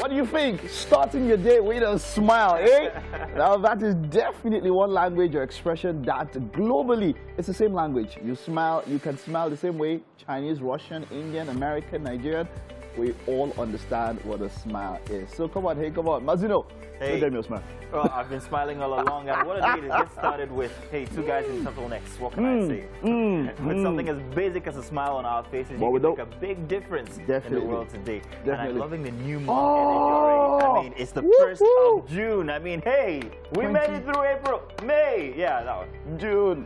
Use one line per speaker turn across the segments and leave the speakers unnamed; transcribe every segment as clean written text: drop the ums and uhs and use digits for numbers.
What do you think? Starting your day with a smile, eh? Now that is definitely one language or expression that globally, it's the same language. You smile, you can smile the same way. Chinese, Russian, Indian, American, Nigerian. We all understand what a smile is. So come on, Mazino,
hey.
show them your smile.
Well, I've been smiling all along, and what a day to get started with, hey, two guys in turtlenecks, what can I say? With something as basic as a smile on our faces, you can make a big difference in the world today. And I'm loving the new month energy already. I mean, it's the 1st of June. I mean, hey, we made it through April, May. Yeah, that one.
June.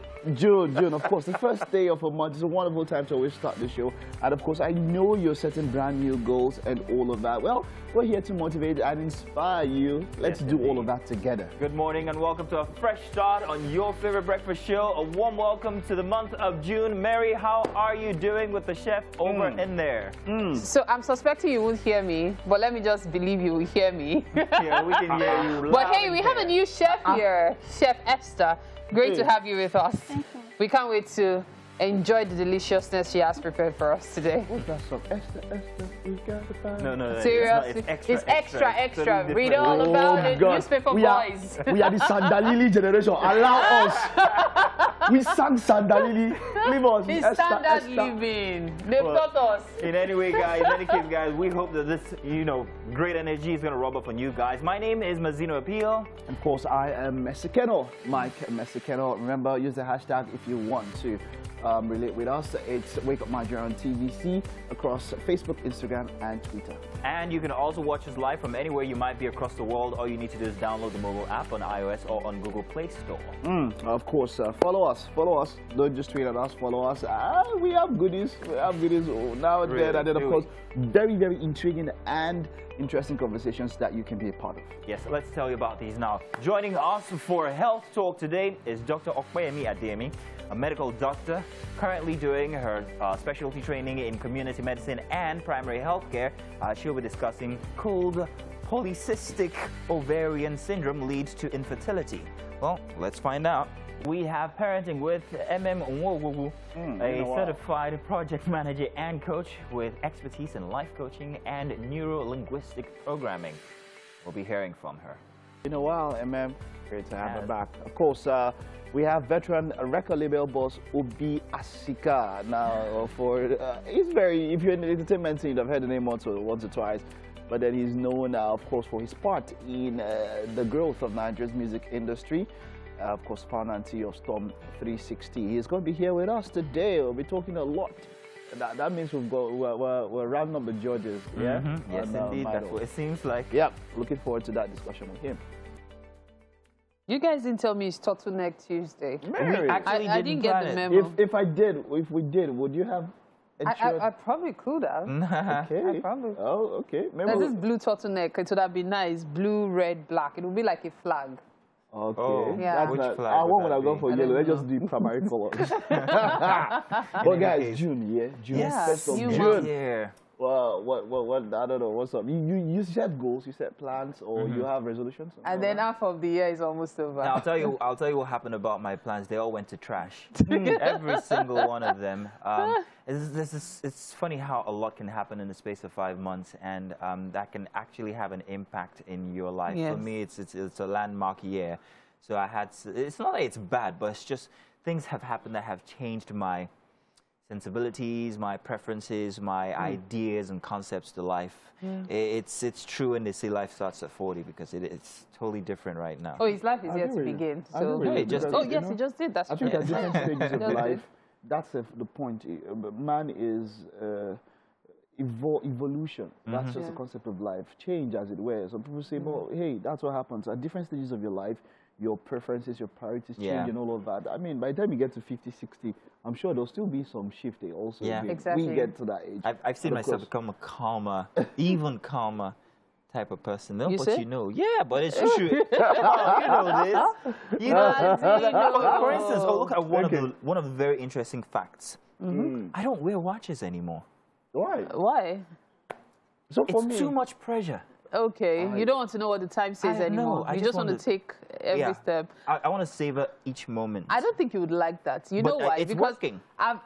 Of course, the first day of a month is a wonderful time to always start the show. And of course, I know you're setting brand new goals and all of that. Well, we're here to motivate and inspire you. Let's do all of that together.
Good morning and welcome to a fresh start on your favorite breakfast show. A warm welcome to the month of June. Mary, how are you doing with the chef over in there?
So I'm suspecting you won't hear me, but let me just believe you will hear me.
Yeah, we can hear you.
But hey, we have a new chef here, Chef Esther. Great to have you with us.
Thank you.
We can't wait to enjoy the deliciousness she has prepared for us today.
What's that song? Esther, we got the fire.
No.
Seriously?
It's extra.
Read all about it.
God.
Newspaper boys.
We are the Sandalili generation. Allow us. We sang Sandalili. Leave us.
It's standard living. They've taught us.
In any case, guys, we hope that this, great energy is going to rub off on you guys. My name is Mazino Appeal.
Of course, I am Mexicano, Mike Mexicano. Remember, use the hashtag if you want to relate with us. It's Wake Up Nigeria on TVC across Facebook, Instagram, and Twitter.
And you can also watch us live from anywhere you might be across the world. All you need to do is download the mobile app on iOS or on Google Play Store.
Of course, follow us. Don't just tweet at us, follow us. We have goodies. Now and then. And then, of course, very, very intriguing and interesting conversations that you can be a part of.
Yes, let's tell you about these now. Joining us for a health talk today is Dr. Okpeyemi Ademi, a medical doctor currently doing her specialty training in community medicine and primary health care. She'll be discussing could polycystic ovarian syndrome leads to infertility. Well, let's find out. We have parenting with Onwogugu, a certified project manager and coach with expertise in life coaching and neuro-linguistic programming. We'll be hearing from her.
In a while, great to have her back. Of course, we have veteran record label boss Obi Asika. Now, he's if you're in the entertainment scene, I've heard the name once or twice. But then he's known, of course, for his part in the growth of Nigeria's music industry. Of course, founder and CEO of Storm 360. He's going to be here with us today. We'll be talking a lot. That means we're rounding up the judges. Yeah.
Yes, indeed. That's what it seems like.
Yep. Looking forward to that discussion with him.
You guys didn't tell me it's Turtleneck Tuesday.
Mary.
I didn't get the memo.
If we did, would you have?
I probably could have.
Okay.
I probably.
Oh, okay.
There's this blue turtleneck. It would have been nice. Blue, red, black. It would be like a flag.
Okay.
Oh,
yeah.
Which flag?
Would have gone for yellow. Let's just do primary colors. But guys, June, yeah? June.
Yes.
June.
Yeah.
Well, what, I don't know, what's up? You set goals, you set plans, or you have resolutions?
And then half of the year is almost over.
Now, I'll tell you what happened about my plans. They all went to trash. Every single one of them. It's funny how a lot can happen in the space of 5 months, and that can actually have an impact in your life.
Yes.
For me, it's a landmark year. So it's not that it's bad, but it's just things have happened that have changed my sensibilities, my preferences, my ideas and concepts to life. It's true when they say life starts at 40 because it's totally different right now.
Oh, his life is yet to begin. So
He
yes, he just did. That's true.
I think at different stages of life, that's the point. Man is evolution. That's just the concept of life. Change, as it were. Some people say, well, hey, that's what happens. At different stages of your life, your preferences, your priorities change and all of that. I mean, by the time you get to 50, 60, I'm sure there'll still be some shift. Also,
exactly.
We get to that age.
I've seen myself become a calmer, even calmer type of person. No, but
say?
you know, yeah, but it's true. You know this. You know, for instance, look at one of the very interesting facts. I don't wear watches anymore.
Why?
Why?
So for me,
it's too much pressure.
Okay, you don't want to know what the time says anymore. You just want to take every step.
I want to savor each moment.
I don't think you would like that. You know why?
It's
because
working.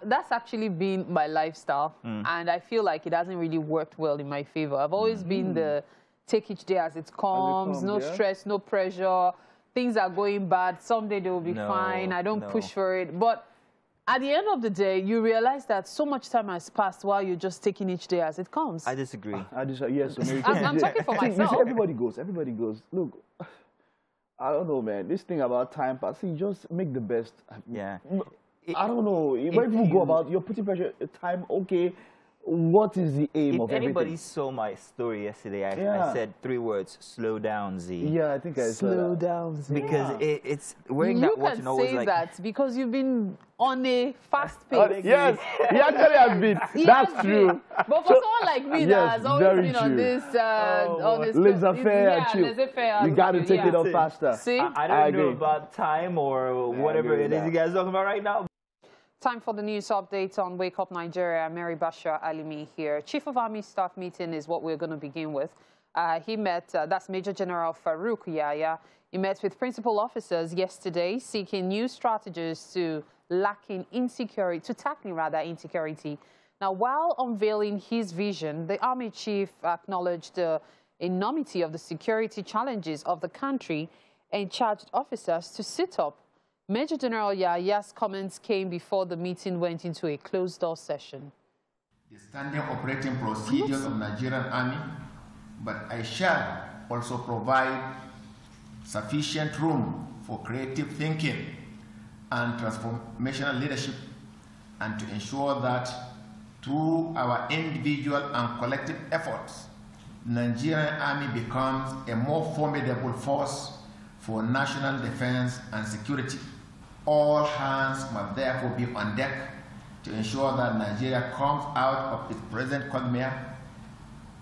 That's actually been my lifestyle, and I feel like it hasn't really worked well in my favor. I've always been the take each day as it comes, no stress, no pressure. Things are going bad. Someday they will be fine. I don't push for it. But at the end of the day, you realize that so much time has passed while you're just taking each day as it comes.
I disagree.
I disagree. Yes,
I'm talking for myself.
Everybody goes. Everybody goes. Look, I don't know, man. This thing about time passing, just make the best.
Yeah.
I don't know. When people go about, you're putting pressure, time, okay. What is the aim of everything? If
anybody saw my story yesterday, I said 3 words: slow down, Z.
Yeah, I think I said
slow down, Z.
Because it's wearing that watch and always like...
You can say that because you've been on a fast pace.
Yes, he actually has been. That's true.
But for someone like me that has always been on this, on this
laissez-faire, chill. You got to take it up faster.
See?
I don't know about time or whatever it is you guys are talking about right now.
Time for the news update on Wake Up Nigeria. Mary Bashir Alimi here. Chief of Army Staff meeting is what we're going to begin with. He met, that's Major General Farouk Yahya. He met with principal officers yesterday seeking new strategies to tackling insecurity. Now, while unveiling his vision, the Army Chief acknowledged the enormity of the security challenges of the country and charged officers to sit up. Major General Yahya's comments came before the meeting went into a closed-door session.
The standard operating procedures of Nigerian Army, but I shall also provide sufficient room for creative thinking and transformational leadership, and to ensure that through our individual and collective efforts, the Nigerian Army becomes a more formidable force for national defense and security. All hands must therefore be on deck to ensure that Nigeria comes out of its present quagmire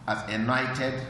as a united,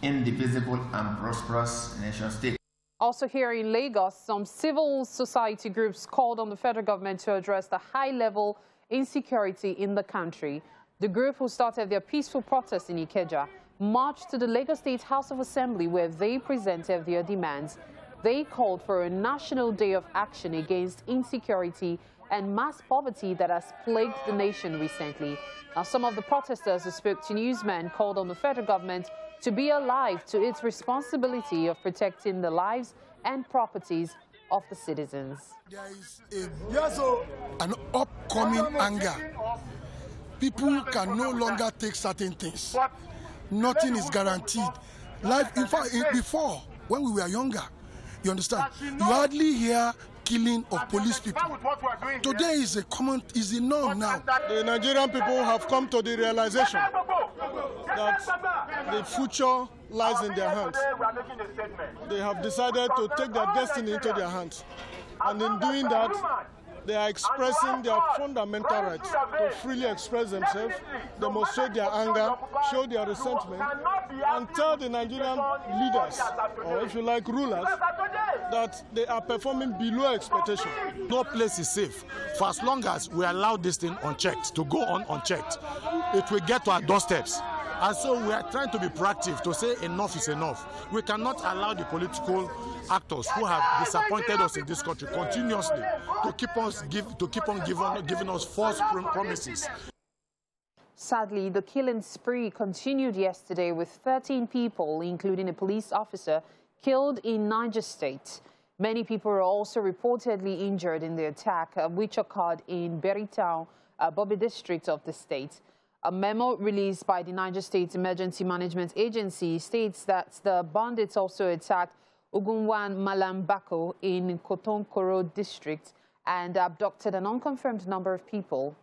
indivisible, and prosperous nation state.
Also here in Lagos, some civil society groups called on the federal government to address the high-level insecurity in the country. The group, who started their peaceful protest in Ikeja, marched to the Lagos State House of Assembly, where they presented their demands. They called for a national day of action against insecurity and mass poverty that has plagued the nation recently. Now, some of the protesters who spoke to newsmen called on the federal government to be alive to its responsibility of protecting the lives and properties of the citizens.
There is an upcoming anger. People can no longer take certain things. Nothing is guaranteed. Life, in fact, before, when we were younger, you understand, you hardly hear killing of police people. Today is a norm now.
The Nigerian people have come to the realization that the future lies in their hands. They have decided to take their destiny into their hands. And in doing that, they are expressing their fundamental right to freely express themselves, demonstrate their anger, show their resentment, and tell the Nigerian leaders, or if you like rulers, that they are performing below expectation.
No place is safe. For as long as we allow this thing unchecked, to go on unchecked, it will get to our doorsteps. And so we are trying to be proactive to say enough is enough. We cannot allow the political actors who have disappointed us in this country continuously to keep on giving us false promises.
Sadly, the killing spree continued yesterday with 13 people, including a police officer, killed in Niger State. Many people were also reportedly injured in the attack, which occurred in Beritown, Bobe district of the state. A memo released by the Niger State Emergency Management Agency states that the bandits also attacked Ugunwan Malambako in Kotonkoro district and abducted an unconfirmed number of people.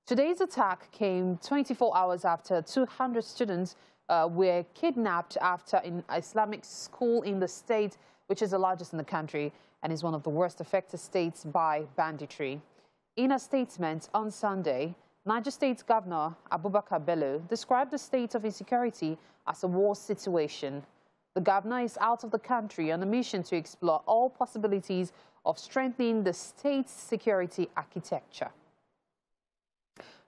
Today's attack came 24 hours after 200 students were kidnapped after an Islamic school in the state, which is the largest in the country and is one of the worst affected states by banditry. In a statement on Sunday, Niger State Governor Abubakar Bello described the state of insecurity as a war situation. The governor is out of the country on a mission to explore all possibilities of strengthening the state's security architecture.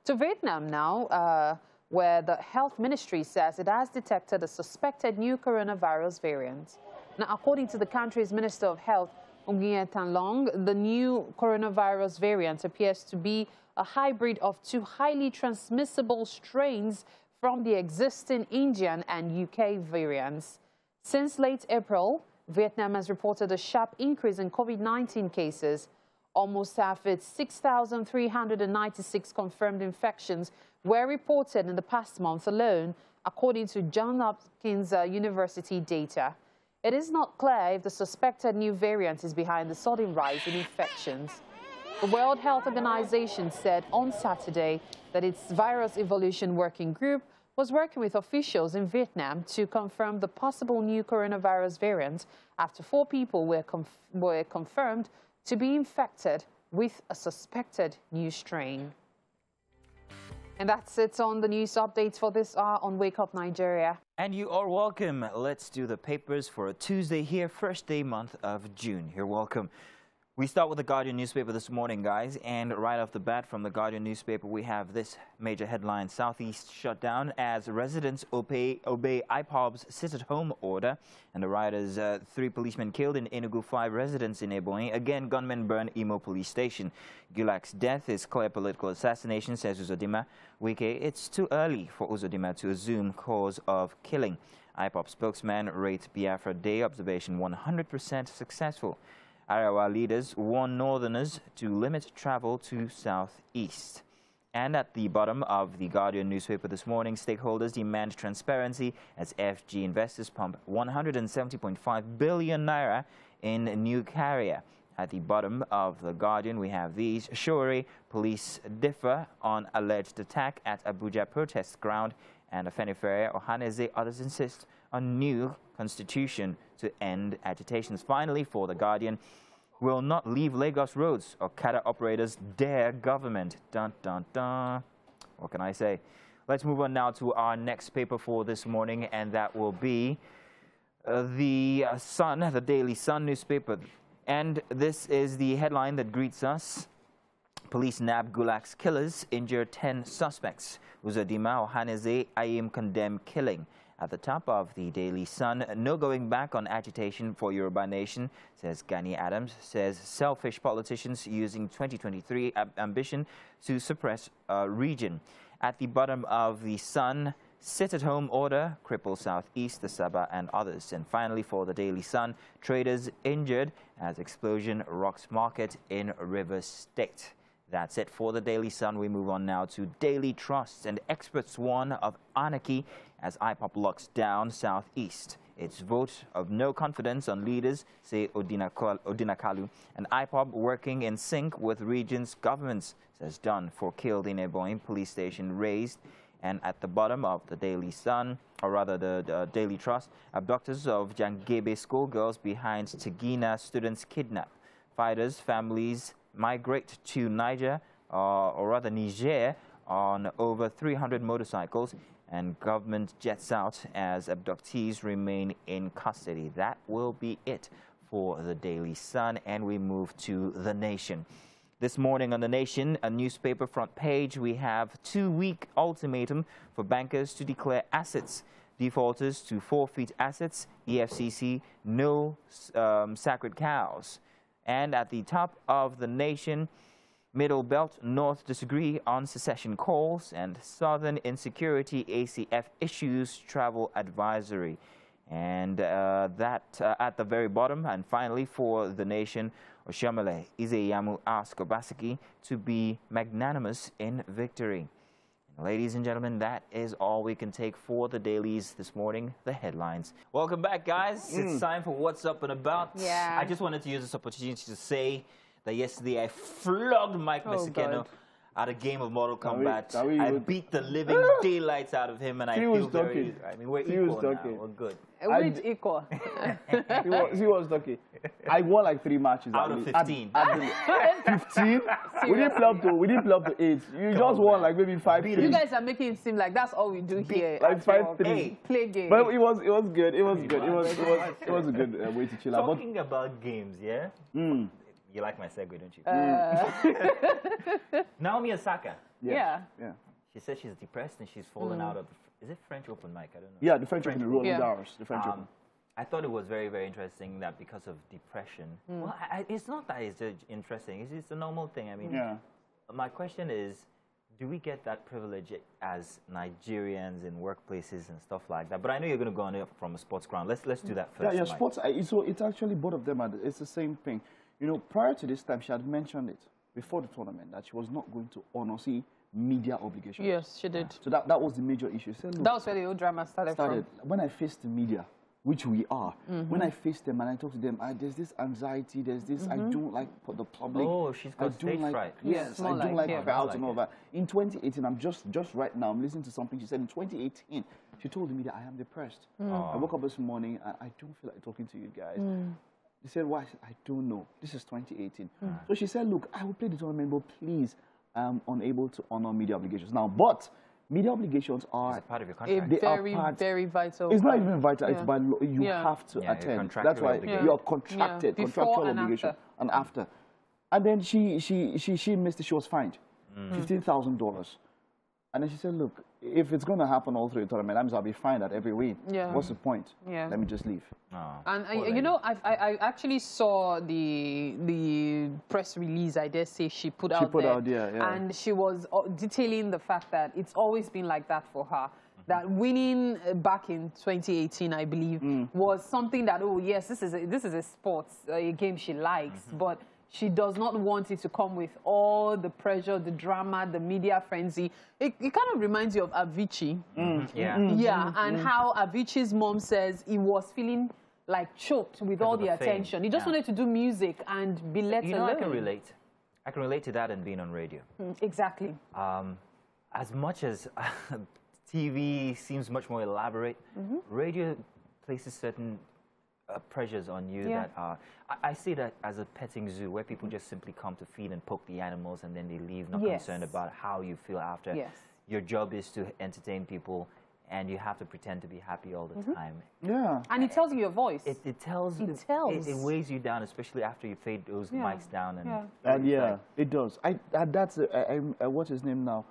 To Vietnam now, where the health ministry says it has detected a suspected new coronavirus variant. Now, according to the country's Minister of Health, Nguyen Thanh Long, the new coronavirus variant appears to be a hybrid of two highly transmissible strains from the existing Indian and UK variants. Since late April, Vietnam has reported a sharp increase in COVID-19 cases. Almost half its 6,396 confirmed infections were reported in the past month alone, according to Johns Hopkins University data. It is not clear if the suspected new variant is behind the sudden rise in infections. The World Health Organization said on Saturday that its virus evolution working group was working with officials in Vietnam to confirm the possible new coronavirus variant after 4 people were confirmed to be infected with a suspected new strain. And that's it on the news updates for this hour on Wake Up Nigeria.
And you are welcome. Let's do the papers for a Tuesday here, first day month of June. You're welcome. We start with the Guardian newspaper this morning, guys, and right off the bat from the Guardian newspaper, we have this major headline: Southeast shut down as residents obey IPOB's sit-at-home order. And the rioters, 3 policemen killed in Enugu, 5 residents in Ebonyi. Again, gunmen burn Imo police station. Gulak's death is clear political assassination, says Uzodimma. Wike, it's too early for Uzodimma to assume cause of killing. IPOB spokesman rate Biafra Day observation 100% successful. Arawa leaders warn northerners to limit travel to southeast. And at the bottom of the Guardian newspaper this morning, stakeholders demand transparency as FG investors pump 170.5 billion naira in new carrier. At the bottom of the Guardian, we have these: Shore police differ on alleged attack at Abuja protest ground, and Afenifere Ohaneze others insist on new constitution to end agitations. Finally, for the Guardian, will not leave Lagos roads. Okada operators dare government. Dun, dun, dun. What can I say? Let's move on now to our next paper for this morning, and that will be the Sun, the Daily Sun newspaper. And this is the headline that greets us: Police nab Gulak's killers, injure 10 suspects. Uzodimma Ohaneze Ayim condemn killing. At the top of the Daily Sun, no going back on agitation for Yoruba Nation, says Gani Adams, says selfish politicians using 2023 ambition to suppress region. At the bottom of the Sun, sit-at-home order, cripple Southeast, the Sabah and others. And finally, for the Daily Sun, traders injured as explosion rocks market in Rivers State. That's it for the Daily Sun. We move on now to Daily Trust, and experts warn of anarchy as IPOB locks down Southeast. Its vote of no confidence on leaders, say Odinakalu, and IPOB working in sync with region's governments, says Dunn, for killed in Ebonyi police station raised. And at the bottom of the Daily Sun, or rather the Daily Trust, abductors of Jangebe schoolgirls behind Tigina students kidnap. Fighters' families migrate to Niger, or rather Niger, on over 300 motorcycles, and government jets out as abductees remain in custody. That will be it for the Daily Sun, and we move to The Nation. This morning on The Nation, a newspaper front page, we have 2-week ultimatum for bankers to declare assets. Defaulters to forfeit assets. EFCC, no sacred cows. And at the top of The Nation, Middle Belt North disagree on secession calls, and Southern insecurity ACF issues travel advisory. And that at the very bottom, and finally for The Nation, Oshiomhole Izeyamu asked Obaseki to be magnanimous in victory. Ladies and gentlemen, that is all we can take for the dailies this morning, the headlines. Welcome back, guys. It's time for What's Up and About.
Yeah.
I just wanted to use this opportunity to say that yesterday I flogged Mike Mesicano at a game of Mortal Kombat. I beat the living daylights out of him, and I feel very... I mean, we're equal now. We're good.
We're equal.
He was lucky. I won like 3 matches.
Out of 15.
15? We didn't play up to 8. You just won like maybe 5.
You guys are making it seem like that's all we do here.
Like 5-3.
Play games.
But it was good. It was good. It was a good way to chill out.
Talking about games, yeah? You like my segue, don't you? Naomi Osaka.
Yeah.
She said she's depressed and she's fallen out of... Is it French Open, Mike? I don't know.
Yeah, the French Open, the Roland Garros, the French Open.
I thought it was very, very interesting that because of depression... Well, it's not that it's interesting. It's a normal thing. I mean, my question is, do we get that privilege as Nigerians in workplaces and stuff like that? But I know you're going to go on it from a sports ground. Let's do that first.
Yeah, sports. So it's actually both of them. It's the same thing. You know, prior to this time, she had mentioned it before the tournament that she was not going to honor media obligations.
Yes, she did.
So that was the major issue. Said,
that was where the whole drama started from.
When I faced the media, which we are, when I face them and I talk to them, there's this anxiety, there's this, I don't like the public.
Oh, she's got stage fright.
Yes, I don't like crowds and all that. In 2018, I'm just right now, I'm listening to something she said in 2018. She told the media, I am depressed. I woke up this morning and I don't feel like talking to you guys. They said, why? I said, I don't know. This is 2018. So she said, look, I will play the tournament, but please, I'm unable to honor media obligations. Now, but media obligations are
part of your contract.
Very vital.
It's not even vital. It's by law. You have to attend. That's why you're contracted, contractual obligation, and after. And then she missed it. She was fined $15,000. And then she said, look, if it's going to happen all through the tournament, I'll be fined at every win. What's the point? Let me just leave.
And you know, I actually saw the press release, I dare say, she put out there. And she was detailing the fact that it's always been like that for her. That winning back in 2018, I believe, was something that, oh yes, this is a sports a game she likes, but she does not want it to come with all the pressure, the drama, the media frenzy. It kind of reminds you of Avicii. And how Avicii's mom says he was feeling like choked with all the attention. He just wanted to do music and be let alone.
You know, I can relate. I can relate to that and being on radio.
Exactly.
As much as TV seems much more elaborate, radio places certain pressures on you that are, I see that as a petting zoo where people just simply come to feed and poke the animals and then they leave, not concerned about how you feel after. Your job is to entertain people and you have to pretend to be happy all the time.
And it tells you your voice.
It weighs you down, especially after you fade those mics down.
And it does. That's what's his name now?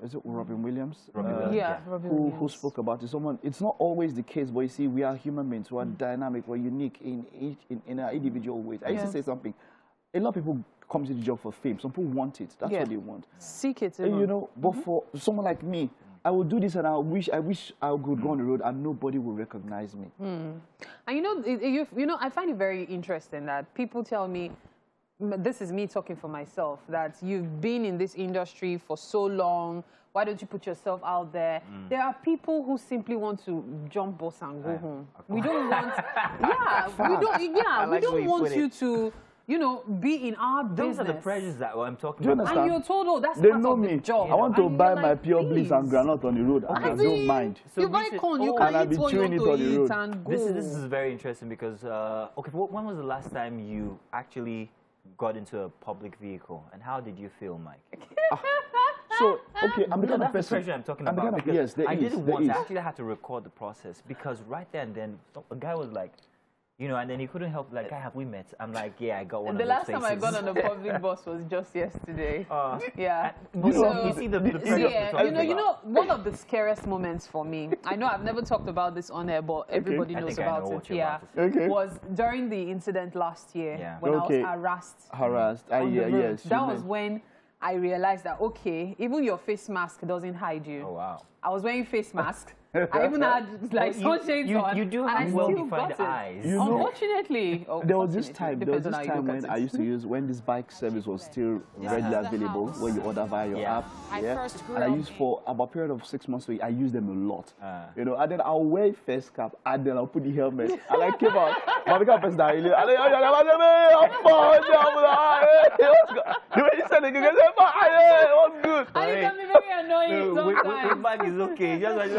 Is it Robin Williams?
Robin
who spoke about it. It's not always the case, but you see, we are human beings. We are dynamic. We're unique in our individual ways. I used to say something. A lot of people come to the job for fame. Some people want it. That's what they want.
Seek it.
You know, but for someone like me, I will do this, and I wish I could go on the road, and nobody will recognize me.
And you know, I find it very interesting that people tell me. This is me talking for myself, that you've been in this industry for so long. Why don't you put yourself out there? There are people who simply want to jump bus and go home. We don't want, we don't want you to, you know, be in our business.
Those are the pressures that I'm talking about.
And you're told, oh, that's
they
part
know
of
me.
the job.
I want to buy my pure bliss and granite on the road. I don't mind.
So you buy corn, you can eat what you want to eat and go.
This is very interesting because, okay, when was the last time you actually got into a public vehicle, and how did you feel, Mike?
So, okay, I'm the kind of
person. That's the pressure I'm talking about. Because I didn't want to. I actually had to record the process because right there and then a guy was like, you know, and then he couldn't help, like, have we met? I'm like, yeah, I got one of those faces.
The last time I got on a public bus was just yesterday.
You see the pressure.
You know, one of the scariest moments for me, I know I've never talked about this on air, but everybody knows about it. Was during the incident last year when I was harassed.
Yes.
That was when I realized that, okay, even your face mask doesn't hide you.
Oh, wow.
I was wearing face mask. I even had like sunshades on.
You do have well-defined eyes.
You know,
unfortunately.
There was this time when I used to use, when this bike service was still readily available, when you order via your app. And I used for about a period of 6 months, so I used them a lot. You know, and then I'll wear face cap, and then I'll put the helmet. And I came out. The way he said it, it was good.
And it can be very annoying sometimes.
The bag is okay. Just like,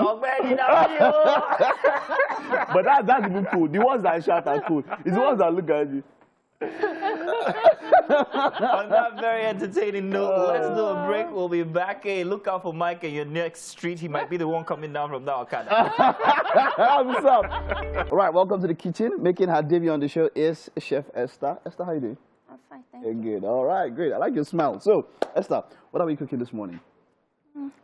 but that's even cool. The ones that shout are cool. It's the ones that look at you.
On that very entertaining note, let's do a break. We'll be back. Hey, look out for Mike in your next street. He might be the one coming down from the Okada.
What's up? All right, welcome to the kitchen. Making her debut on the show is Chef Esther. Esther, how you doing?
I'm fine, thank you.
Good. All right, great. I like your smile. So, Esther, what are we cooking this morning?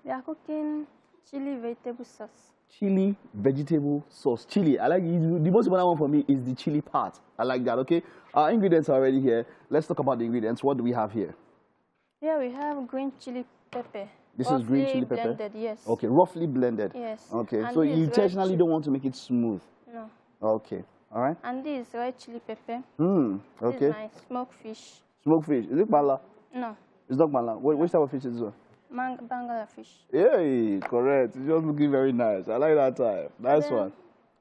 We are cooking chili vegetable sauce.
Chili vegetable sauce. Chili. I like it. The most important one for me is the chili part. I like that, okay? Our ingredients are already here. Let's talk about the ingredients. What do we have here?
Here we have green chili pepper.
This is green chili pepper?
Blended, yes.
Okay, roughly blended?
Yes.
Okay,
And
so you intentionally don't want to make it smooth?
No.
Okay, all right.
And this is red chili pepper.
Okay.
This is my smoked fish.
Smoked fish. Is it bala?
No.
It's not bala. Which type of fish is this one?
Bangala fish.
Yay, correct. It's just looking very nice. I like that type. Nice one.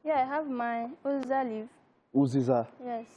Yeah, I have my uziza leaf.
Uziza.
Yes.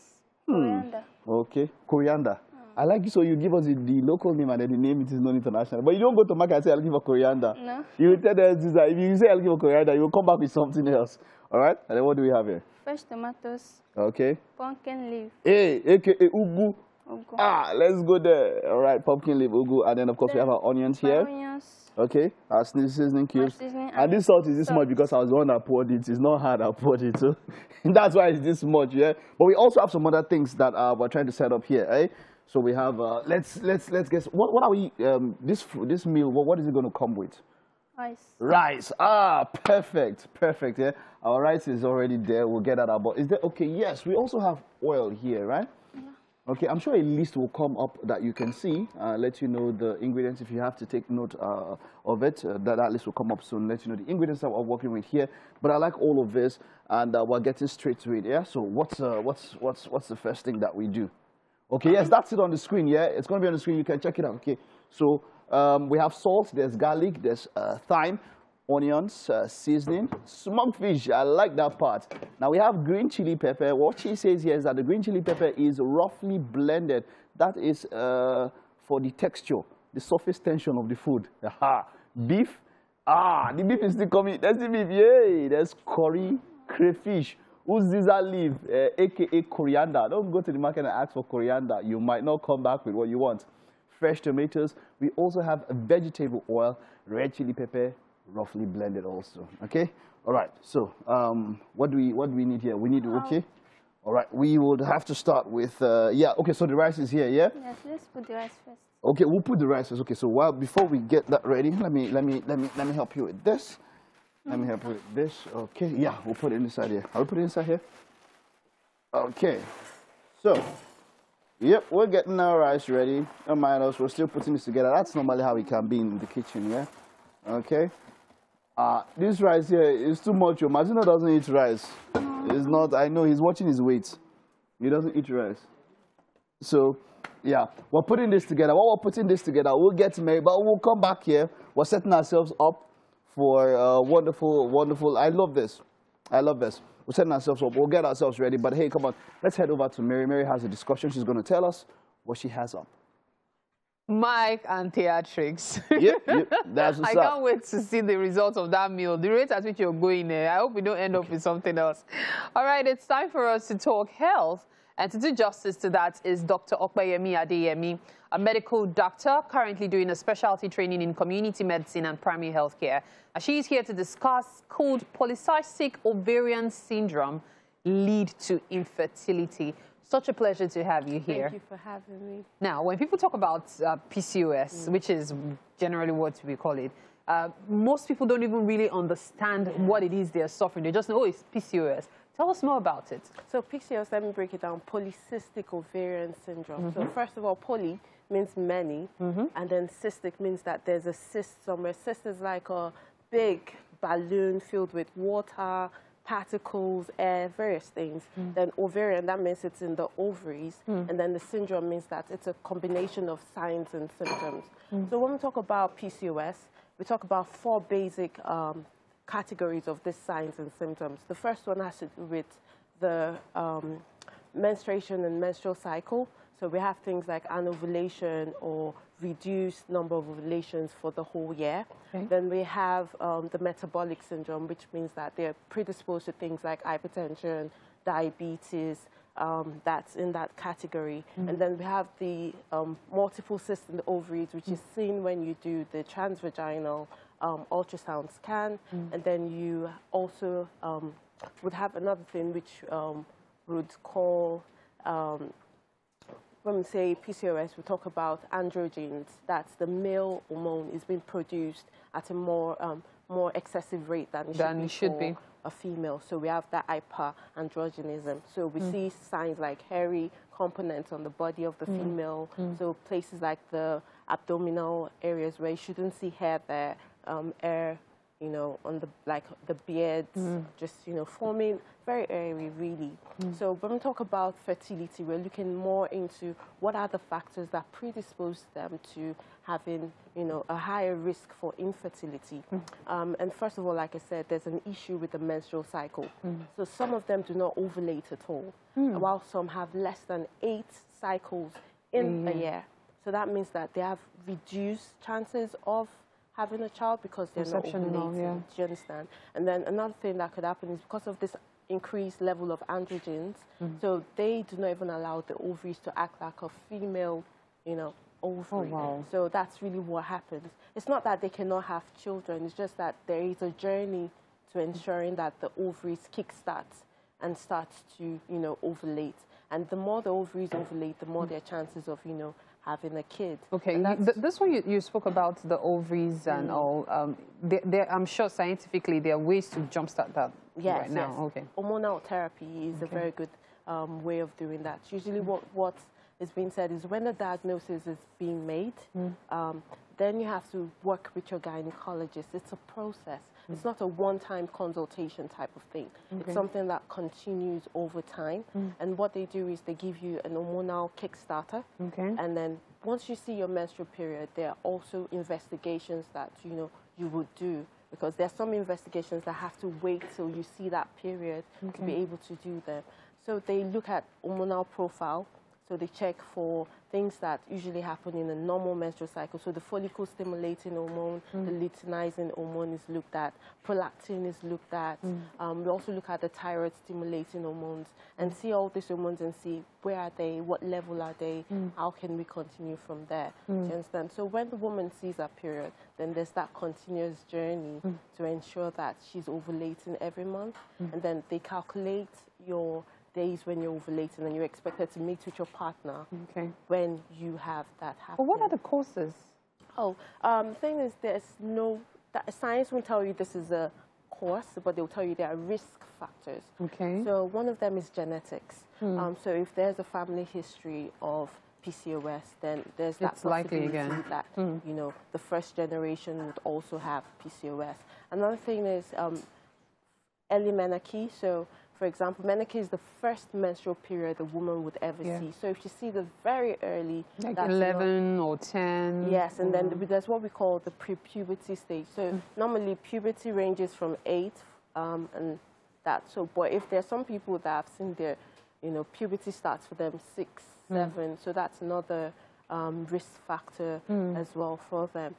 Coriander.
Okay. Coriander. I like it, so you give us the local name and then the name it is not international. But you don't go to market and say, I'll give a coriander.
No.
You tell them Uziza. If you say, I'll give a coriander, you will come back with something else. All right? And then what do we have here?
Fresh tomatoes.
Okay.
Pumpkin leaf.
Hey, aka ugu.
Ugu.
Ah, let's go there. All right, pumpkin leaf, ugu. And then, of course, we have our onions here.
Onions.
Okay, our seasoning cubes.
Seasoning
and this salt is this much because I was the one that poured it. It's not hard, I poured it. So that's why it's this much, yeah. But we also have some other things that we're trying to set up here, eh? So we have, let's guess, what are we, this meal, what is it going to come with?
Rice.
Rice. Ah, perfect, yeah. Our rice is already there. We'll get that out. But is there, okay, yes, we also have oil here, right? Yeah. Okay, I'm sure a list will come up that you can see, let you know the ingredients if you have to take note of it. That list will come up soon, let you know the ingredients that we're working with here. But I like all of this, and we're getting straight to it, yeah? So what's the first thing that we do? Okay, yes, that's it on the screen, yeah? It's going to be on the screen. You can check it out, okay? So we have salt, there's garlic, there's thyme, onions, seasoning, smoked fish. I like that part. Now we have green chili pepper. What she says here is that the green chili pepper is roughly blended. That is for the texture, the surface tension of the food. Aha. Beef. Ah, the beef is still coming. That's the beef. Yay. There's curry, crayfish. Uziza leaf, aka coriander. Don't go to the market and ask for coriander. You might not come back with what you want. Fresh tomatoes. We also have vegetable oil, red chili pepper, roughly blended also. Okay. All right. So what do we need here? We need okay. All right. We would have to start with yeah. Okay. So the rice is here. Yeah.
Yes. Let's put the rice first.
Okay. We'll put the rice first. Okay. So before we get that ready, let me help you with this. Let me help you with this. Okay. Yeah. We'll put it inside here. I'll put it inside here. Okay. So. Yep, we're getting our rice ready. Don't mind us, we're still putting this together. That's normally how it can be in the kitchen, yeah? Okay. This rice here is too much. Mazino doesn't eat rice. It's not, I know, he's watching his weight. He doesn't eat rice. So, yeah, we're putting this together. While we're putting this together, we'll get married, but we'll come back here. We're setting ourselves up for wonderful, I love this. I love this. We're setting ourselves up. We'll get ourselves ready. But hey, come on. Let's head over to Mary. Mary has a discussion. She's going to tell us what she has up.
Mike and theatrics.
Yep, that's what's
I can't wait to see the results of that meal. The rate at which you're going there. I hope we don't end up with something else. All right, it's time for us to talk health. And to do justice to that is Dr. Okpeyemi Adeyemi, a medical doctor currently doing a specialty training in community medicine and primary health care. She's here to discuss could polycystic ovarian syndrome lead to infertility. Such a pleasure to have you here.
Thank you for having me.
Now, when people talk about PCOS, which is generally what we call it, most people don't even really understand what it is they're suffering. They just know, oh, it's PCOS. Tell us more about it.
So PCOS, let me break it down. Polycystic ovarian syndrome. So first of all, poly means many, and then cystic means that there's a cyst somewhere. Cyst is like a big balloon filled with water, particles, air, various things. Then ovarian, that means it's in the ovaries. And then the syndrome means that it's a combination of signs and symptoms. So when we talk about PCOS, we talk about 4 basic categories of these signs and symptoms. The first one has to do with the menstruation and menstrual cycle. So we have things like anovulation or reduced number of ovulations for the whole year. Okay. Then we have the metabolic syndrome, which means that they're predisposed to things like hypertension, diabetes, that's in that category. And then we have the multiple cysts in the ovaries, which is seen when you do the transvaginal ultrasound scan. And then you also would have another thing which would call, when we say PCOS, we talk about androgens. That's the male hormone is being produced at a more excessive rate than it should be for a female. So we have that hyperandrogenism. So we see signs like hairy components on the body of the female. So places like the abdominal areas where you shouldn't see hair there, hair, you know, on the, like the beards, just, you know, forming very airy, really. So when we talk about fertility, we're looking more into what are the factors that predispose them to having, you know, a higher risk for infertility. And first of all, like I said, there's an issue with the menstrual cycle. So some of them do not ovulate at all, while some have less than 8 cycles in a year. So that means that they have reduced chances of having a child because they're not ovulating. Do you understand? And then another thing that could happen is because of this increased level of androgens, so they do not even allow the ovaries to act like a female, you know, ovary. So that's really what happens. It's not that they cannot have children, it's just that there is a journey to ensuring that the ovaries kickstarts and starts to, you know, ovulate. And the more the ovaries ovulate, the more their chances of, you know, having a kid.
Okay, this one you spoke about the ovaries and all. I'm sure scientifically there are ways to jumpstart that right now. Okay.
Hormonal therapy is a very good way of doing that. Usually what is being said is when the diagnosis is being made, then you have to work with your gynecologist. It's a process. It's not a one-time consultation type of thing. It's something that continues over time. And what they do is they give you an hormonal kickstarter. And then once you see your menstrual period, there are also investigations that, you know, you would do. Because there are some investigations that have to wait till you see that period to be able to do them. So they look at hormonal profile. So they check for things that usually happen in a normal menstrual cycle. So the follicle-stimulating hormone, the luteinizing hormone is looked at, prolactin is looked at. We also look at the thyroid-stimulating hormones and see all these hormones and see where are they, what level are they, how can we continue from there. Do you understand? So when the woman sees her period, then there's that continuous journey to ensure that she's ovulating every month. And then they calculate your days when you're ovulating and you're expected to meet with your partner when you have that happen.
But what are the causes?
The thing is, there's no, science won't tell you this is a cause, but they'll tell you there are risk factors. So one of them is genetics. So if there's a family history of PCOS, then there's that possibility that, you know, the first generation would also have PCOS. Another thing is early menarche. So for example, menarche is the first menstrual period a woman would ever see. So if you see the very early...
Like 11 or 10.
Yes, and then there's what we call the pre-puberty stage. So normally puberty ranges from 8 and that. So, but if there's some people that have seen their, you know, puberty starts for them 6, 7. So that's another risk factor as well for them.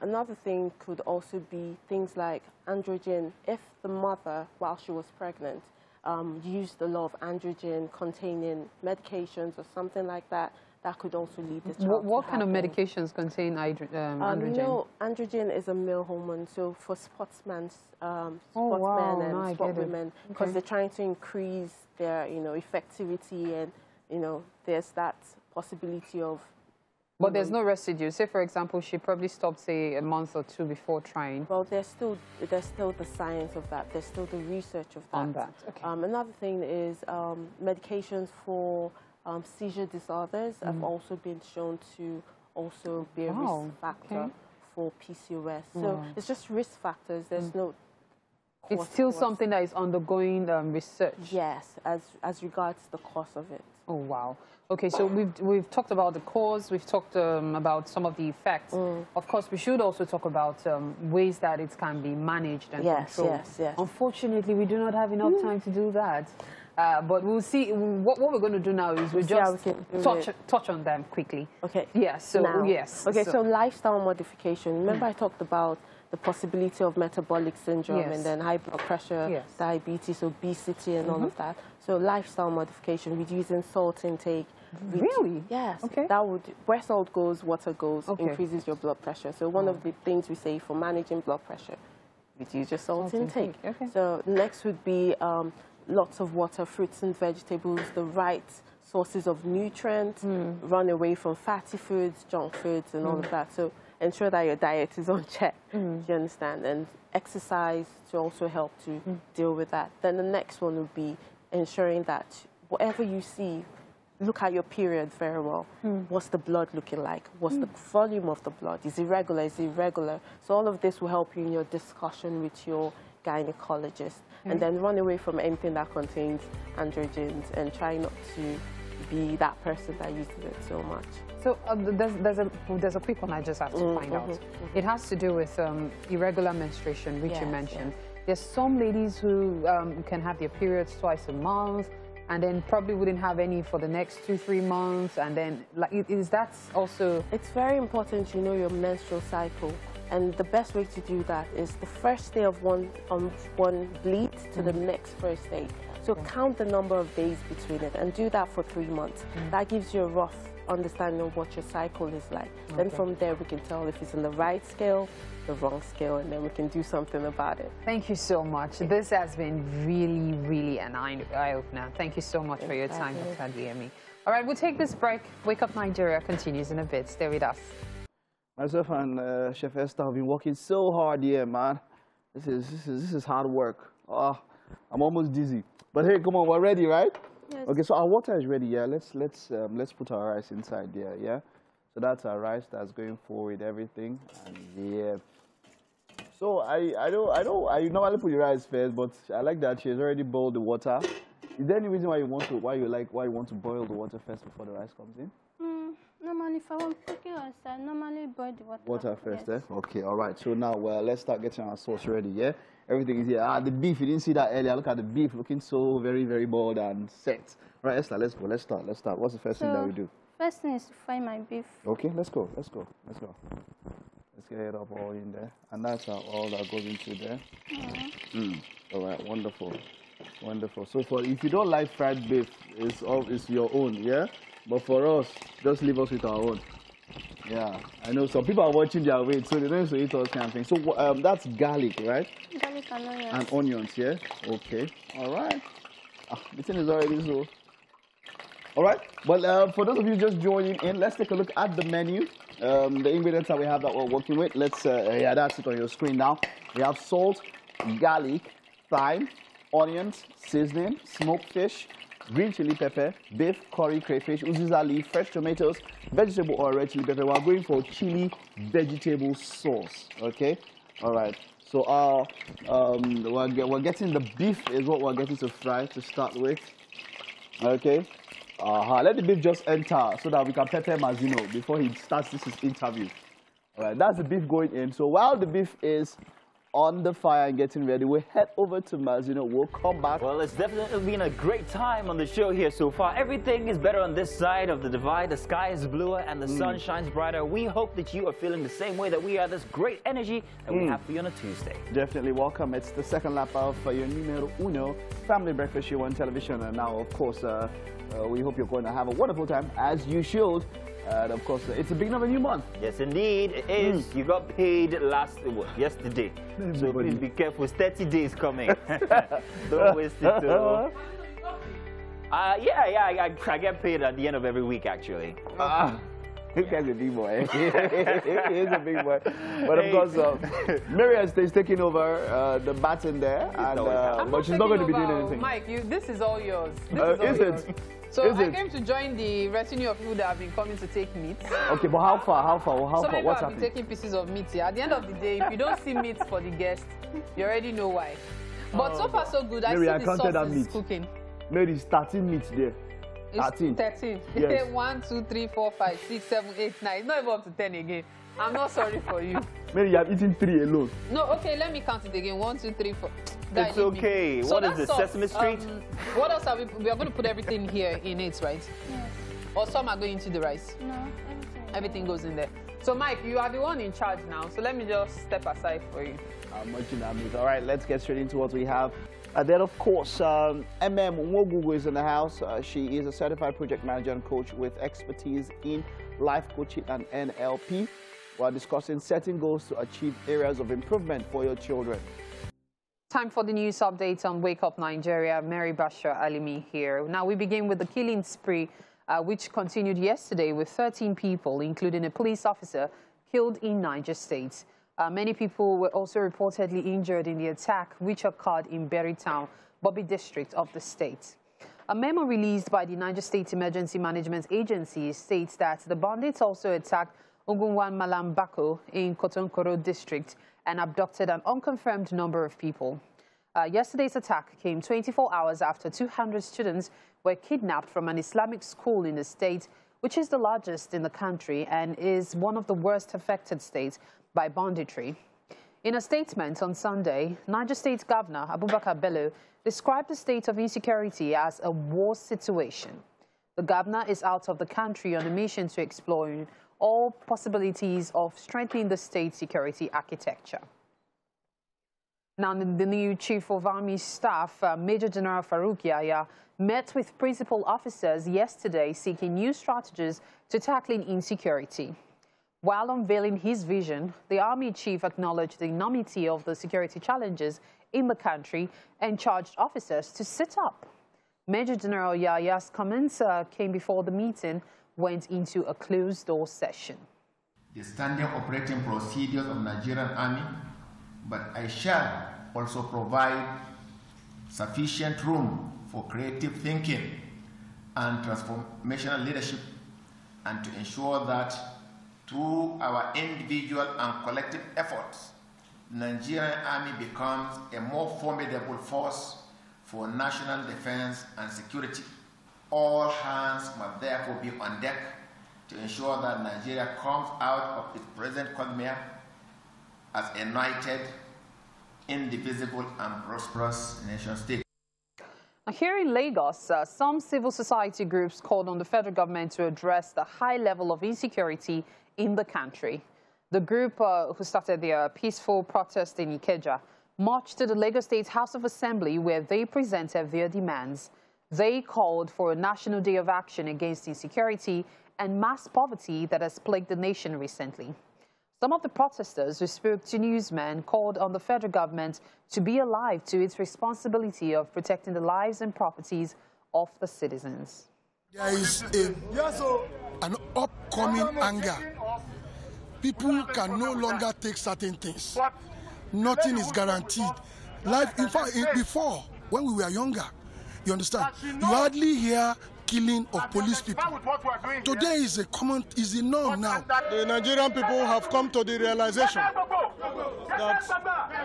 Another thing could also be things like androgen. If the mother, while she was pregnant, used a lot of androgen-containing medications or something like that, that could also lead the child
What kind of medications contain androgen?
You know, androgen is a male hormone, so for sportsmen and sportwomen, because they're trying to increase their, you know, effectivity and, you know, there's that possibility of...
But there's no residue. Say, for example, she probably stopped, say, a month or 2 before trying.
Well, there's still the science of that. There's still the research of that.
On that, okay.
Another thing is medications for seizure disorders have also been shown to also be a risk factor for PCOS. So it's just risk factors. There's no...
It's still something that is undergoing research.
Yes, as regards the cause of it.
Oh, wow. Okay, so we've talked about the cause, we've talked about some of the effects. Of course, we should also talk about ways that it can be managed and controlled.
Yes.
Unfortunately, we do not have enough time to do that. But we'll see. What we're going to do now is we'll just touch on them quickly.
Okay.
Yes. So now. Yes.
Okay. So lifestyle modification. Remember, I talked about the possibility of metabolic syndrome and then high blood pressure, diabetes, obesity, and all of that. So lifestyle modification, reducing salt intake.
Really?
Yes.
Okay.
That would, where salt goes, water goes, increases your blood pressure. So one of the things we say for managing blood pressure, reduce your salt intake.
Okay.
So next would be lots of water, fruits and vegetables, the right sources of nutrients, run away from fatty foods, junk foods, and all of that. So ensure that your diet is on check, do you understand? And exercise to also help to deal with that. Then the next one would be ensuring that whatever you see, look at your period very well. What's the blood looking like? What's the volume of the blood? Is it regular? Is it irregular? So all of this will help you in your discussion with your gynecologist. And then run away from anything that contains androgens and try not to be that person that uses it so much.
So there's a quick one I just have to find out. It has to do with irregular menstruation, which you mentioned. There's some ladies who can have their periods twice a month, and then probably wouldn't have any for the next 2-3 months, and then is that also...
It's very important you know your menstrual cycle, and the best way to do that is the first day of one bleed to the next first day. So count the number of days between it and do that for 3 months. That gives you a rough understanding of what your cycle is like. Then from there we can tell if it's in the right scale, the wrong scale, and then we can do something about it.
Thank you so much. This has been really, really an eye-opener. Thank you so much for your time, Dr. Adeyemi. All right, we'll take this break. Wake Up Nigeria continues in a bit. Stay with us.
Myself and Chef Esther have been working so hard here, man. This is hard work. Oh, I'm almost dizzy. But hey, come on, we're ready, right?
Yes.
Okay, so our water is ready. Yeah, let's put our rice inside there. Yeah, so that's our rice that's going forward, everything, and yeah. So I normally put the rice first, but I like that she has already boiled the water. Is there any reason why you want to boil the water first before the rice comes in?
Normally, if I want cooking outside, normally boil the water.
Water first,
yes.
Okay, all right. So now, let's start getting our sauce ready, yeah? Everything is here. The beef, you didn't see that earlier. Look at the beef looking so very, very bold and set. All right, Esther, let's go. Let's start. What's the first thing that we do?
First thing is to fry my beef.
Okay, let's go. Let's get it up all in there. And that's all that goes into there. All right, wonderful. So if you don't like fried beef, it's your own, yeah? But for us, just leave us with our own. Yeah, I know some people are watching their weight, so they don't need to eat all kind of things. So that's garlic, right?
Garlic and onions.
And onions, yeah? Okay, all right. The thing is already so. All right, well, for those of you just joining in, let's take a look at the menu. The ingredients that we have that we're working with. Let's, yeah, that's it on your screen now. We have salt, garlic, thyme, onions, seasoning, smoked fish, green chili pepper, beef, curry, crayfish, uziza leaf, fresh tomatoes, vegetable or red chili pepper. We're going for chili vegetable sauce, okay? All right, so we're getting the beef is what we're getting to fry to start with, okay? Let the beef just enter so that we can pepper Mazino before he starts his interview. All right, that's the beef going in. So while the beef is on the fire and getting ready, we'll head over to Mazino. We'll come back.
Well, it's definitely been a great time on the show here so far. Everything is better on this side of the divide. The sky is bluer and the sun shines brighter. We hope that you are feeling the same way that we are. This great energy that we have for you on a Tuesday.
Definitely welcome. It's the second lap of your numero uno family breakfast show on television. And now, of course, we hope you're going to have a wonderful time, as you should. And of course, it's the beginning of a new month.
Yes, indeed, it is. You got paid yesterday. So please be careful. It's 30 days coming. Don't waste it. Yeah, I get paid at the end of every week, actually.
This guy's a big boy. He is a big boy. But of course, Miriam is taking over the baton there, and, but she's not going to be doing anything.
Mike, this is all yours. This is all yours. So I came to join the retinue of people that have been coming to take meat.
Okay, but how far?
Some people
What's
have been taking pieces of meat here. At the end of the day, if you don't see meat for the guests, you already know why. But so far, so good.
Mary,
I see the sauce is cooking.
Mary, it's 13 meats there.
It's 13. Yes. 1, 2, 3, 4, 5, 6, 7, 8, 9. It's not even up to 10 again. I'm not sorry for you.
Mary, you have eaten 3 alone.
No, okay, let me count it again. 1, 2, 3, 4.
It's okay. So what is this, Sesame Street?
What else are we are going to put everything here in it, right?
Yes.
Or some are going into the rice?
No,
everything goes in there. So, Mike, you are the one in charge now. So let me just step aside for you.
I'm watching that meat. All right, let's get straight into what we have. Then, of course, Nwogugu is in the house. She is a certified project manager and coach with expertise in life coaching and NLP. We're discussing setting goals to achieve areas of improvement for your children.
Time for the news updates on Wake Up Nigeria. Mary Bashir Alimi here. Now, we begin with the killing spree, which continued yesterday with 13 people, including a police officer, killed in Niger State. Many people were also reportedly injured in the attack, which occurred in Berry Town, Bobby district of the state. A memo released by the Niger State Emergency Management Agency states that the bandits also attacked Ogunwan Malam Bako in Kotonkoro district and abducted an unconfirmed number of people. Yesterday's attack came 24 hours after 200 students were kidnapped from an Islamic school in the state, which is the largest in the country and is one of the worst affected states by banditry. In a statement on Sunday, Niger State Governor Abubakar Bello described the state of insecurity as a war situation. The governor is out of the country on a mission to explore all possibilities of strengthening the state's security architecture. Now, the new Chief of Army Staff, Major General Farouk Yahya, met with principal officers yesterday seeking new strategies to tackling insecurity. While unveiling his vision, the Army Chief acknowledged the enormity of the security challenges in the country and charged officers to sit up. Major General Yahya's comments came before the meeting went into a closed-door session.
The standard operating procedures of Nigerian Army, but I shall also provide sufficient room for creative thinking and transformational leadership, and to ensure that through our individual and collective efforts, the Nigerian Army becomes a more formidable force for national defense and security. All hands must therefore be on deck to ensure that Nigeria comes out of its present quagmire as a united, indivisible, and prosperous nation state.
Here in Lagos, some civil society groups called on the federal government to address the high level of insecurity in the country. The group who started their peaceful protest in Ikeja marched to the Lagos State House of Assembly, where they presented their demands. They called for a national day of action against insecurity and mass poverty that has plagued the nation recently. Some of the protesters who spoke to newsmen called on the federal government to be alive to its responsibility of protecting the lives and properties of the citizens.
There is an upcoming anger. People can no longer take certain things. Nothing is guaranteed. Life, in fact, before, when we were younger, you understand, you hardly hear killing of police people. Today is the norm now.
The Nigerian people have come to the realization that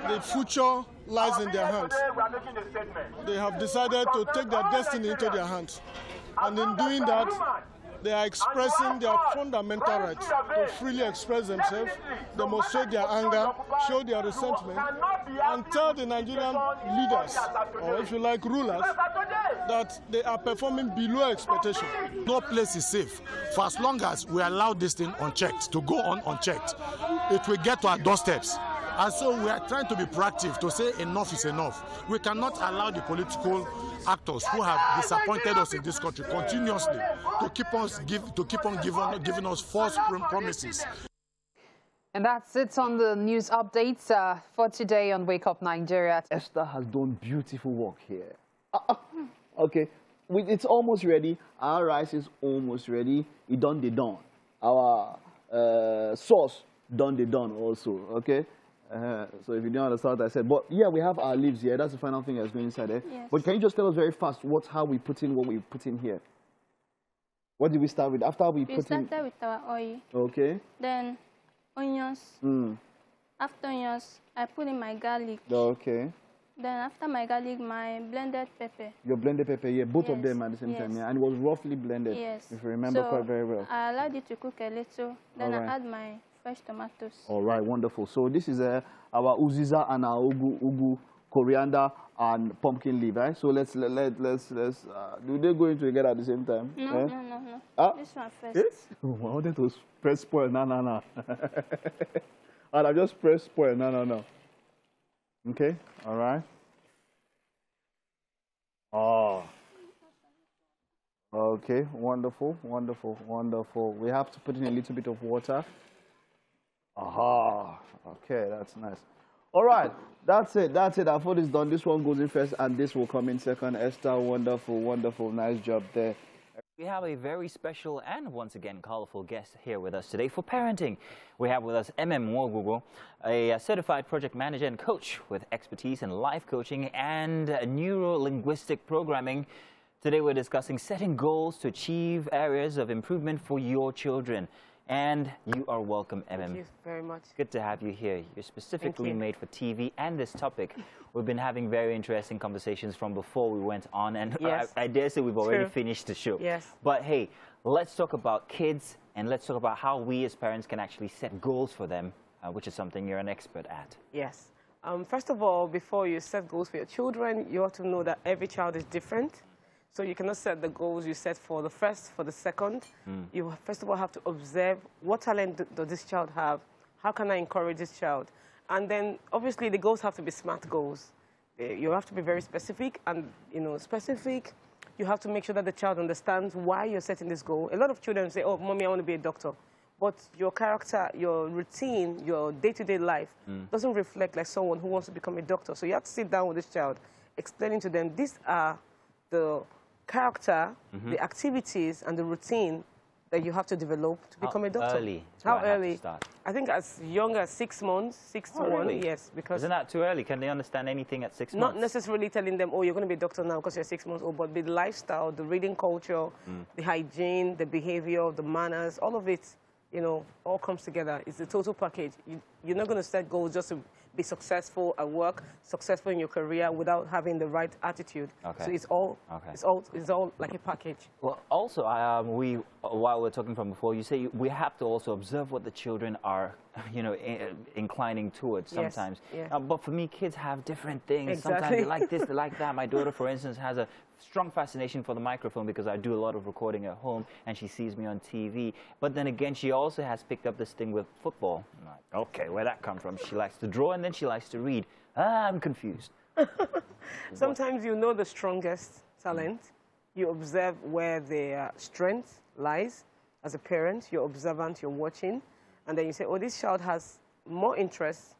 the future lies in their hands. They have decided to take their destiny into their hands. And in doing that, they are expressing their fundamental rights to freely express themselves, demonstrate their anger, show their resentment, and tell the Nigerian leaders, or if you like rulers, that they are performing below expectation.
No place is safe. For as long as we allow this thing unchecked, to go on unchecked, it will get to our doorsteps. And so we are trying to be proactive to say enough is enough. We cannot allow the political actors who have disappointed us in this country continuously to keep on giving us false promises.
And that's it on the news updates for today on Wake Up Nigeria.
Esther has done beautiful work here. Okay, it's almost ready. Our rice is almost ready. It done the done. Our sauce done the done also. Okay. So if you don't understand what I said, but yeah, we have our leaves here. That's the final thing that's going inside there.
Yes.
But can you just tell us very fast how we put in what we put in here? What did we start with? After we put in.
We started with our oil.
Okay.
Then onions. After onions, I put in my garlic.
Okay.
Then after my garlic, my blended pepper.
Your blended pepper, yeah, both of
Yes.
them at the same
Yes.
time, yeah, and it was roughly blended.
Yes.
If you remember
So
quite very well.
I allowed it to cook a little. Then
Alright.
I add my fresh tomatoes.
All right, wonderful. So this is our uziza and our ugu, coriander and pumpkin leaf, right? So let's do they go into together at the same time?
No,
eh?
no.
Ah?
This one first.
Yes? Oh, I wanted to press spoil. No. And I just press spoil. No. Okay, all right. Oh. Okay, wonderful. We have to put in a little bit of water. Aha. Okay, that's nice. All right, that's it. Our food is done. This one goes in first, and this will come in second. Esther, wonderful. Nice job there.
We have a very special and once again colorful guest here with us today for parenting. We have with us Mwogugo, a certified project manager and coach with expertise in life coaching and neuro-linguistic programming, Today we're discussing setting goals to achieve areas of improvement for your children. And you are welcome, MM.
Thank you very much.
Good to have you here. You're specifically made for TV and this topic. We've been having very interesting conversations from before we went on, and
yes.
I dare say we've already finished the show.
Yes.
But hey, let's talk about kids, and let's talk about how we as parents can actually set goals for them, which is something you're an expert at.
Yes. First of all, before you set goals for your children, you have to know that every child is different. So you cannot set the goals you set for the first, for the second. You first of all have to observe what talent does this child have? How can I encourage this child? And then obviously the goals have to be SMART goals. You have to be very specific, and specific. You have to make sure that the child understands why you're setting this goal. A lot of children say, "Oh, mommy, I want to be a doctor." But your character, your routine, your day-to-day life doesn't reflect like someone who wants to become a doctor. So you have to sit down with this child, explaining to them, these are the character, the activities, and the routine that you have to develop to become a doctor. How early? I think as young as 6 months, 6 to 1, yes. Because
isn't that too early? Can they understand anything at 6 months?
Not necessarily telling them, oh, you're going to be a doctor now because you're 6 months old, but the lifestyle, the reading culture, the hygiene, the behavior, the manners, all of it, all comes together. It's the total package. You're not going to set goals just to be successful at work, successful in your career without having the right attitude. So it's all like a package.
Well, also, while we're talking from before, you say we have to also observe what the children are, inclining towards sometimes.
Yes.
But for me, kids have different things.
Exactly.
Sometimes they like this, they like that. My daughter, for instance, has a strong fascination for the microphone because I do a lot of recording at home and she sees me on TV. But then again, she also has picked up this thing with football. I'm like, okay, where'd that come from? She likes to draw and then she likes to read. I'm confused.
Sometimes you know the strongest talent. You observe where their strength lies. As a parent, you're observant, you're watching. And then you say, oh, this child has more interest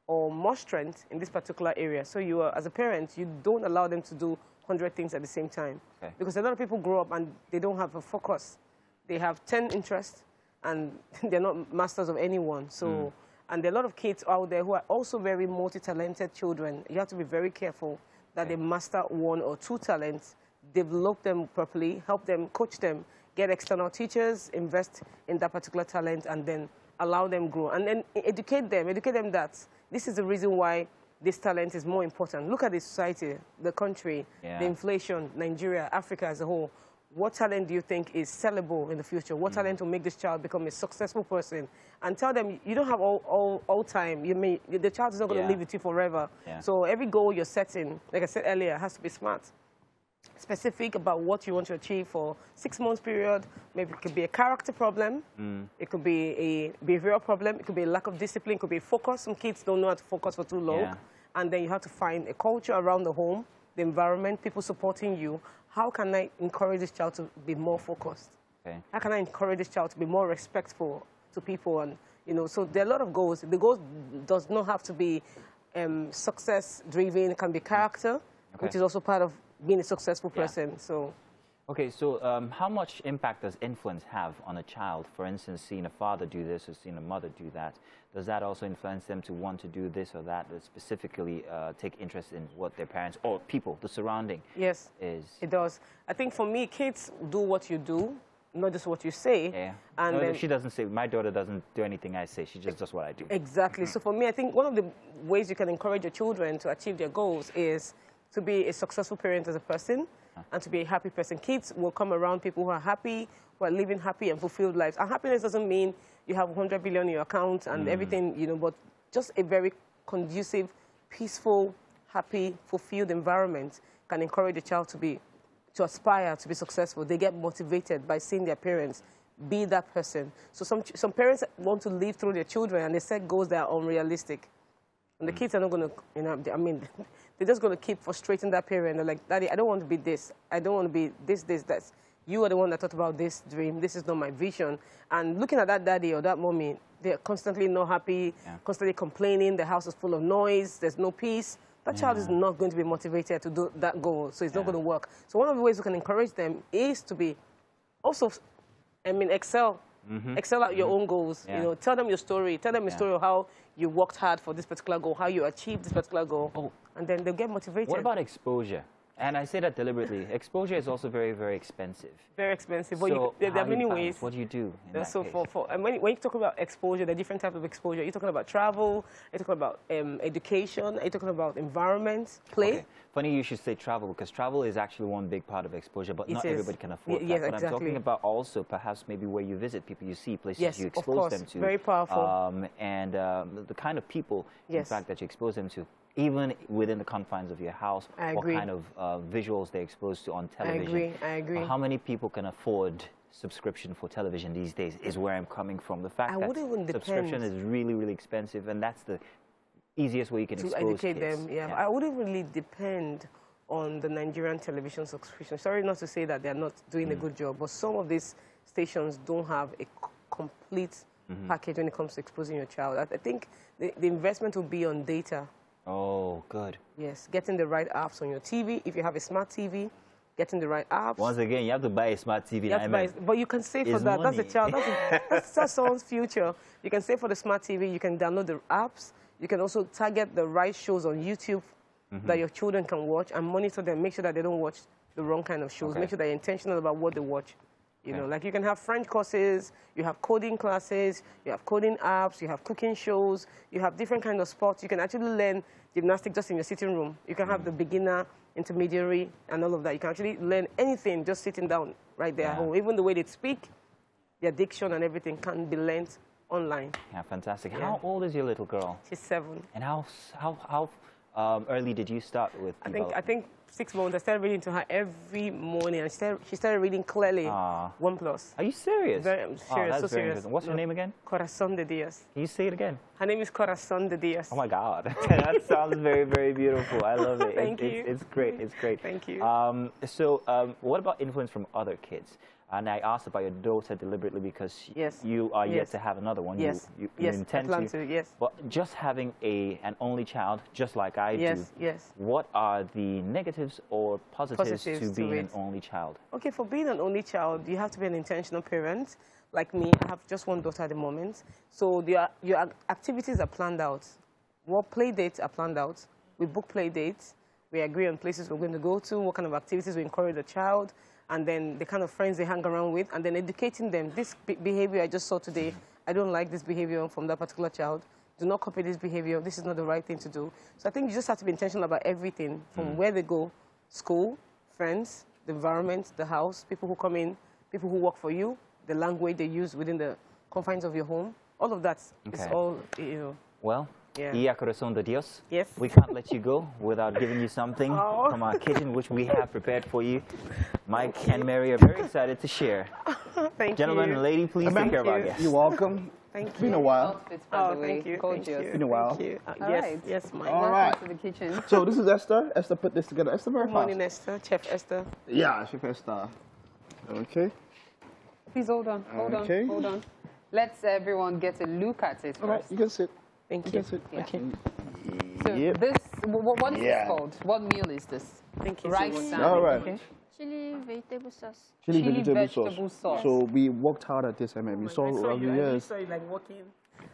or more strength in this particular area. So you are, as a parent, you don't allow them to do 100 things at the same time. Because a lot of people grow up and they don't have a focus. They have 10 interests and they're not masters of any one. So, and there are a lot of kids out there who are also very multi-talented children. You have to be very careful that they master 1 or 2 talents, develop them properly, help them, coach them, get external teachers, invest in that particular talent, and then allow them grow. And then educate them that this is the reason why this talent is more important. Look at the society, the country, the inflation, Nigeria, Africa as a whole. What talent do you think is sellable in the future? What talent will make this child become a successful person? And tell them you don't have all time. The child is not going to live with you forever. So every goal you're setting, like I said earlier, has to be SMART. Specific about what you want to achieve for 6 months period. Maybe it could be a character problem. It could be a behavioral problem. It could be a lack of discipline. It could be focus. Some kids don't know how to focus for too long. And then you have to find a culture around the home, the environment, people supporting you. How can I encourage this child to be more focused? How can I encourage this child to be more respectful to people? And so there are a lot of goals. The goals does not have to be success-driven. It can be character, which is also part of being a successful person. So,
how much impact does influence have on a child? For instance, seeing a father do this or seeing a mother do that, does that also influence them to want to do this or that, or specifically take interest in what their parents or people, the surrounding,
is? It does. I think for me, kids do what you do, not just what you say. And
no, she doesn't say. My daughter doesn't do anything I say. She just does what I do.
Exactly. So for me, I think one of the ways you can encourage your children to achieve their goals is to be a successful parent as a person and to be a happy person. Kids will come around people who are happy, who are living happy and fulfilled lives. And happiness doesn't mean you have 100 billion in your account and everything, but just a very conducive, peaceful, happy, fulfilled environment can encourage a child to aspire to be successful. They get motivated by seeing their parents be that person. So some parents want to live through their children and they set goals that are unrealistic. And the kids are not going to, they're just going to keep frustrating that parent. They're like, Daddy, I don't want to be this. I don't want to be this, that. You are the one that thought about this dream. This is not my vision. And looking at that daddy or that mommy, they're constantly not happy, constantly complaining. The house is full of noise. There's no peace. That child is not going to be motivated to do that goal, so it's not going to work. So one of the ways we can encourage them is to be also, excel. Excel at your own goals. Tell them your story. Tell them your story of how you worked hard for this particular goal, how you achieved this particular goal, and then they'll get motivated.
What about exposure? And I say that deliberately. Exposure is also very, very expensive.
Very expensive. But
So
there
how
are
do you
many
balance?
ways.
What do you do in that
So
case?
and when you talk about exposure, there are different types of exposure. You're talking about travel, you're talking about education, you're talking about environment, play.
Okay. Funny you should say travel, because travel is actually one big part of exposure, but not everybody can afford that.
Yes,
But
exactly.
I'm talking about also perhaps maybe where you visit, people you see, places you expose
of course.
them to.
Very powerful.
And the kind of people, in
Yes.
fact, that you expose them to, even within the confines of your house,
I
what
agree.
kind of visuals they're exposed to on television.
I agree.
How many people can afford subscription for television these days is where I'm coming from. The fact that subscription is really, really expensive, and that's the easiest way you can
to
expose
educate
kids.
them. Yeah. I wouldn't really depend on the Nigerian television subscription. Sorry not to say that they're not doing a good job, but some of these stations don't have a complete package when it comes to exposing your child. I think the investment will be on data.
Oh, good.
Yes, getting the right apps on your TV. If you have a smart TV, getting the right apps.
Once again, you have to buy a smart TV.
You have to buy, but you can save for that.
Money.
That's the child. That's someone's future. You can save for the smart TV. You can download the apps. You can also target the right shows on YouTube that your children can watch and monitor them. Make sure that they don't watch the wrong kind of shows.
Okay.
Make sure they're intentional about what they watch. You know, like you can have French courses, you have coding classes, you have coding apps, you have cooking shows, you have different kinds of sports. You can actually learn gymnastics just in your sitting room. You can have the beginner, intermediary, and all of that. You can actually learn anything just sitting down right there at home. Even the way they speak, their diction and everything can be learned online.
Yeah, fantastic. Yeah. How old is your little girl?
She's 7.
And how early did you start with?
I think 6 months. I started reading to her every morning, and she started reading clearly. 1+.
Are you serious?
I'm serious.
That's
So
very
serious.
interesting. What's her name again?
Corazón de Dios.
Can you say it again?
Her name is Corazón de Dios.
Oh my God, that sounds very, very beautiful. I love it.
Thank you.
It's great. It's great.
Thank you.
So, what about influence from other kids? And I asked about your daughter deliberately because you are yet to have another one.
Yes.
You
yes.
intend
I plan to. Yes.
But just having an only child, just like I do.
Yes.
What are the negatives or positives to being an only child?
Okay, for being an only child, you have to be an intentional parent. Like me, I have just one daughter at the moment. So your activities are planned out. What play dates are planned out. We book play dates. We agree on places we're going to go to, what kind of activities we encourage the child, and then the kind of friends they hang around with, and then educating them. This behavior I just saw today, I don't like this behavior from that particular child. Do not copy this behavior. This is not the right thing to do. So I think you just have to be intentional about everything, from where they go, school, friends, the environment, the house, people who come in, people who work for you, the language they use within the confines of your home. All of that is all, you know.
Well, Y a Corazón de Dios, we can't let you go without giving you something from our kitchen, which we have prepared for you. Mike and Mary are very excited to share.
Thank
Gentlemen and lady, please take care of our guests.
You're welcome.
Thank you.
It's been a while.
Thank you.
Gorgeous.
Thank you.
Been a while.
Thank you.
Right.
Yes, Mike.
All right.
Welcome to the kitchen.
So this is Esther. Esther put this together. Esther, very
Good
fast.
morning, Esther. Chef Esther.
Yeah, Chef Esther. Okay.
Please hold on. Hold on. Let's everyone get a look at it first.
All right, you can sit.
Thank
You
you.
can sit.
Yeah.
Okay.
So this, what is this called? What meal is this?
Thank you.
Rice
so much.
sandwich.
All right.
Okay.
Chili vegetable sauce.
Chili
Chili
vegetable
vegetable
sauce.
sauce.
So we worked hard at this, MM. You saw over the years.
saw you like walking.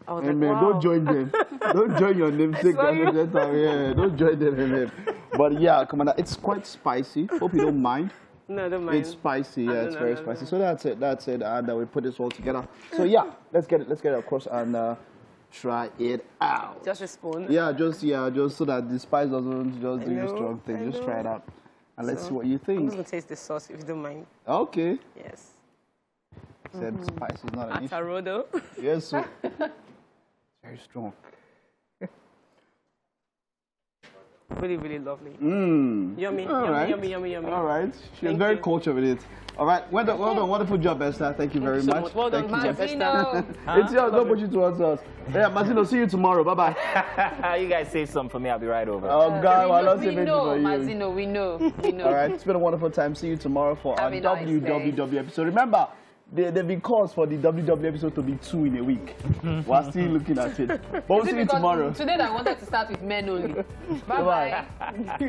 I was
Hey,
like,
man,
wow.
don't join them. Don't join your namesake. Yeah, don't join them, man. But yeah, come on, it's quite spicy. Hope you don't mind.
No, don't mind.
It's spicy. Yeah, it's very spicy.
No.
So that's it. That's it. And we put this all together. So yeah, let's get it across and try it out.
Just a spoon.
Yeah, just so that the spice doesn't just do the
know,
strong thing.
I
Just
know.
try it out, and let's
So,
see what you
I'm
think.
just gonna taste the sauce if you don't mind.
Okay.
Yes.
Said spice is not an issue.
Atarodo.
Yes, sir. Very strong.
Really, really lovely.
All
Yummy,
right.
yummy.
All right. She was
Thank
very
you.
cultured with it. All right. Well done. Wonderful job, Esther. Thank you very
so
much.
much. Well done,
Thank you.
Chef
Mazino.
It's yours. Don't push it towards us. Yeah, Mazino, see you tomorrow. Bye-bye.
You guys save some for me. I'll be right over.
Oh, God. Well, I'll
we
save it
know,
for you.
Mazino, we know.
All right. It's been a wonderful time. See you tomorrow for our
Have a nice
WWW episode. Remember, there've been calls for the WW episode to be 2 in a week. We're still looking at it. But we'll see you tomorrow.
Today I wanted to start with men only. Bye-bye.